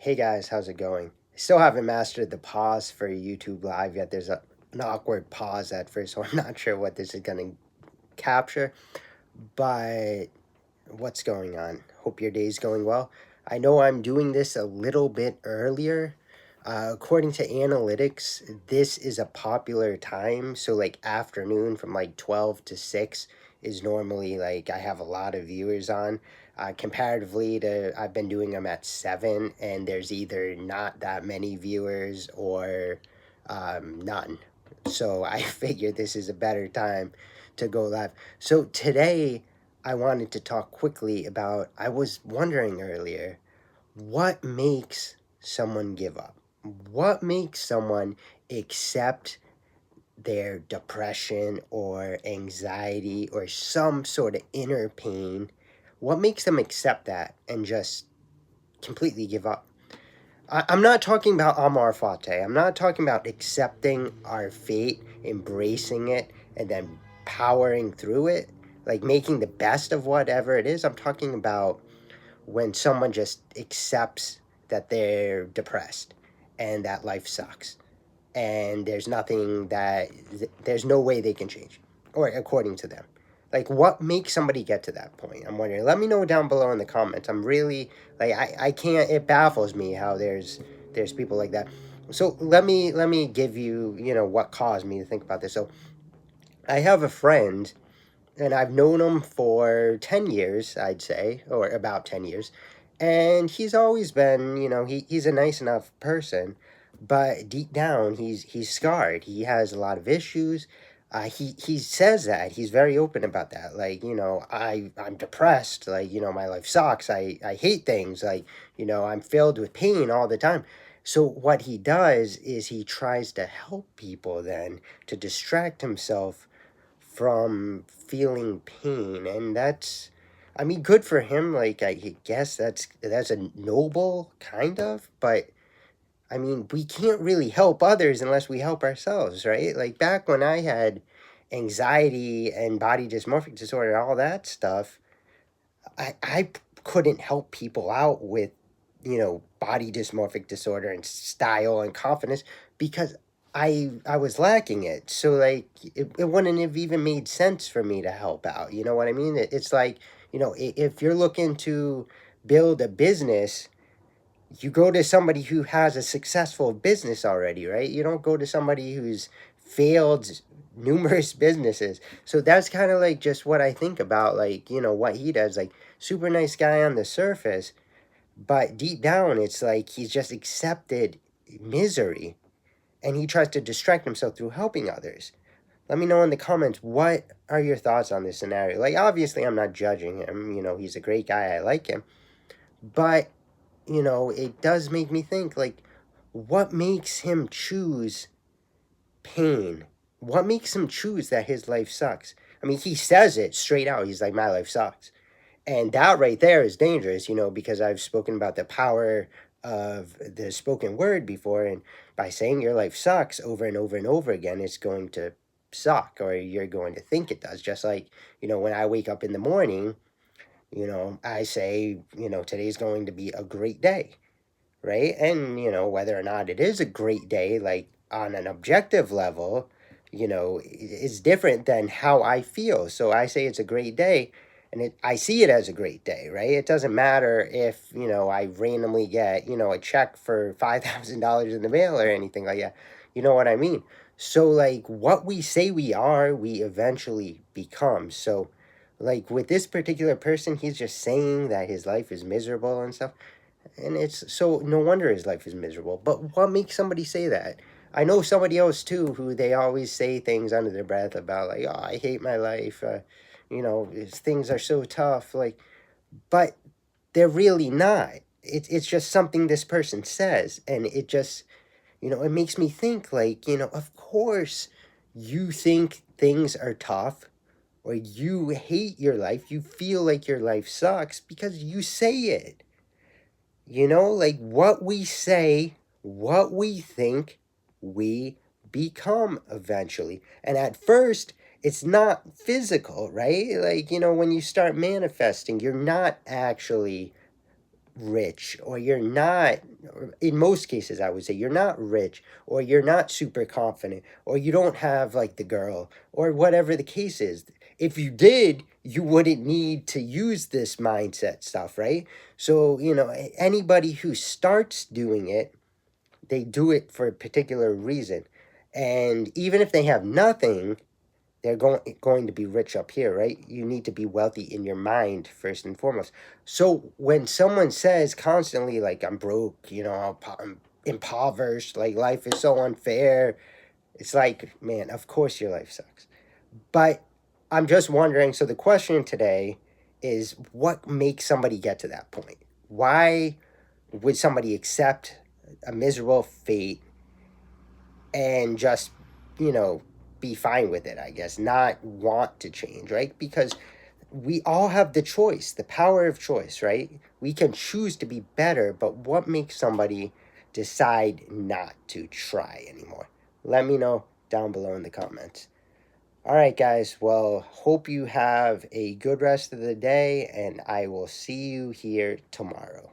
Hey guys, how's it going? I still haven't mastered the pause for YouTube Live yet. There's an awkward pause at first, so I'm not sure what this is going to capture. But what's going on? Hope your day's going well. I know I'm doing this a little bit earlier. According to analytics, this is a popular time. So, like, afternoon from like 12 to 6 is normally like I have a lot of viewers on. Comparatively to, I've been doing them at 7, and there's either not that many viewers or none. So, I figured this is a better time to go live. So, today, I wanted to talk quickly about. I was wondering earlier, what makes someone give up? What makes someone accept their depression or anxiety or some sort of inner pain? What makes them accept that and just completely give up? I'm not talking about Amar Fate. I'm not talking about accepting our fate, embracing it, and then powering through it, like making the best of whatever it is. I'm talking about when someone just accepts that they're depressed and that life sucks and there's no way they can change, or according to them. Like, what makes somebody get to that point? I'm wondering. Let me know down below in the comments. I'm really, like, I can't, it baffles me how there's people like that. So let me give you, what caused me to think about this. So I have a friend, and I've known him for 10 years, I'd say, or about 10 years. And he's always been, he's a nice enough person, but deep down, he's scarred. He has a lot of issues. He says that. He's very open about that. Like, I'm depressed. Like, my life sucks. I hate things. Like, I'm filled with pain all the time. So what he does is he tries to help people then to distract himself from feeling pain, and that's, I mean, good for him. Like, I guess that's a noble kind of, but I mean, we can't really help others unless we help ourselves, right? Like, back when I had anxiety and body dysmorphic disorder and all that stuff, I couldn't help people out with, body dysmorphic disorder and style and confidence because I was lacking it. So, like, it wouldn't have even made sense for me to help out. You know what I mean? It's like, if you're looking to build a business, you go to somebody who has a successful business already, right? You don't go to somebody who's failed numerous businesses. So that's kind of like just what I think about, like, what he does. Like, super nice guy on the surface, but deep down, it's like he's just accepted misery and he tries to distract himself through helping others. Let me know in the comments, what are your thoughts on this scenario? Like, obviously, I'm not judging him. He's a great guy. I like him. But it does make me think, like, what makes him choose pain? What makes him choose that his life sucks? I mean, he says it straight out. He's like, my life sucks. And that right there is dangerous, because I've spoken about the power of the spoken word before. And by saying your life sucks over and over and over again, it's going to suck, or you're going to think it does. Just like, when I wake up in the morning, I say, today's going to be a great day, right? And, whether or not it is a great day, like on an objective level, is different than how I feel. So I say it's a great day, and I see it as a great day, right? It doesn't matter if, I randomly get, a check for $5,000 in the mail or anything like that. You know what I mean? So, like, what we say we are, we eventually become. So, like, with this particular person, he's just saying that his life is miserable and stuff. And it's so no wonder his life is miserable. But what makes somebody say that? I know somebody else too who they always say things under their breath about, like, oh, I hate my life. Things are so tough. Like, but they're really not. It's just something this person says, and it just, it makes me think, like, of course you think things are tough, or you hate your life, you feel like your life sucks because you say it. Like, what we say, what we think, we become eventually. And at first, it's not physical, right? Like, when you start manifesting, you're not actually rich, or you're not, in most cases I would say you're not rich, or you're not super confident, or you don't have like the girl, or whatever the case is. If you did, you wouldn't need to use this mindset stuff, right? So, anybody who starts doing it, they do it for a particular reason. And even if they have nothing, they're going to be rich up here, right? You need to be wealthy in your mind first and foremost. So when someone says constantly like I'm broke, I'm impoverished, like life is so unfair, it's like, man, of course your life sucks. But I'm just wondering, so the question today is what makes somebody get to that point? Why would somebody accept a miserable fate and just, you know, be fine with it, I guess, not want to change, right? Because we all have the choice, the power of choice, right? We can choose to be better, but what makes somebody decide not to try anymore? Let me know down below in the comments. All right, guys. Well, hope you have a good rest of the day, and I will see you here tomorrow.